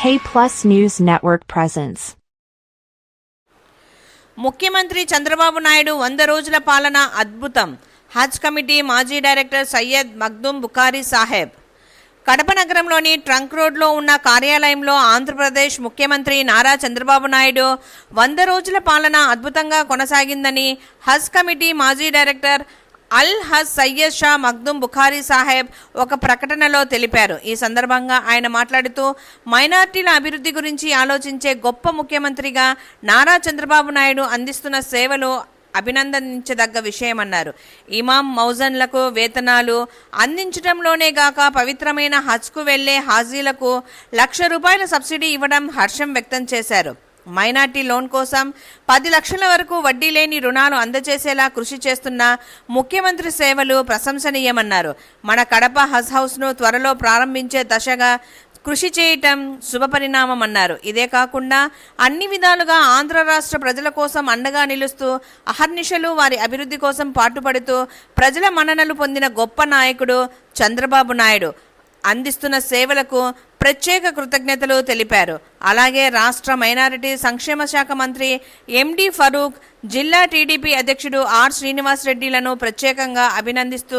K Plus News Network presents. ముఖ్యమంత్రి చంద్రబాబు నాయుడు 100 రోజుల పాలన అద్భుతం. హజ్ కమిటీ మాజీ డైరెక్టర్ సయ్యద్ మగ్దూమ్ బుఖారీ సాహెబ్. కడప నగరంలోని ట్రంక్ రోడ్లో ఉన్న కార్యాలయంలో ఆంధ్రప్రదేశ్ ముఖ్యమంత్రి నారా చంద్రబాబు నాయుడు 100 రోజుల పాలన అద్భుతంగా కొనసాగిందని హజ్ కమిటీ మాజీ డైరెక్టర్ అల్ హజ్ సయ్యద్ షా మగ్దూమ్ బుఖారీ సాహెబ్ ఒక ప్రకటనలో తెలిపారు. ఈ సందర్భంగా ఆయన మాట్లాడుతూ మైనార్టీల అభివృద్ధి గురించి ఆలోచించే గొప్ప ముఖ్యమంత్రిగా నారా చంద్రబాబు నాయుడు అందిస్తున్న సేవలు అభినందించదగ్గ విషయమన్నారు. ఇమాం మౌజన్లకు వేతనాలు అందించడంలోనే గాక పవిత్రమైన హజ్కు వెళ్లే హాజీలకు ₹1,00,000 సబ్సిడీ ఇవ్వడం హర్షం వ్యక్తం చేశారు. మైనార్టీ లోన్ కోసం 10 లక్షల వరకు వడ్డీ లేని రుణాలు అందజేసేలా కృషి చేస్తున్న ముఖ్యమంత్రి సేవలు ప్రశంసనీయమన్నారు. మన కడప హజ్ హౌస్ను త్వరలో ప్రారంభించే దశగా కృషి చేయటం శుభపరిణామమన్నారు. ఇదే కాకుండా అన్ని విధాలుగా ఆంధ్ర రాష్ట్ర ప్రజల కోసం అండగా నిలుస్తూ అహర్నిశలు వారి అభివృద్ధి కోసం పాటుపడుతూ ప్రజల మన్ననలు పొందిన గొప్ప నాయకుడు చంద్రబాబు నాయుడు అందిస్తున్న సేవలకు ప్రత్యేక కృతజ్ఞతలు తెలిపారు. అలాగే రాష్ట్ర మైనారిటీ సంక్షేమ శాఖ మంత్రి ఎండి ఫరూక్, జిల్లా టీడీపీ అధ్యక్షుడు ఆర్ శ్రీనివాస్ రెడ్డిలను ప్రత్యేకంగా అభినందిస్తూ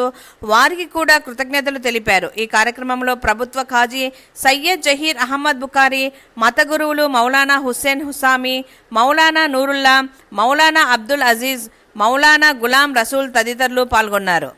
వారికి కూడా కృతజ్ఞతలు తెలిపారు. ఈ కార్యక్రమంలో ప్రభుత్వ ఖాజీ సయ్యద్ జహీర్ అహ్మద్ బుఖారీ, మత గురువులు మౌలానా హుస్సేన్ హుసామి, మౌలానా నూరుల్లా, మౌలానా అబ్దుల్ అజీజ్, మౌలానా గులాం రసూల్ తదితరులు పాల్గొన్నారు.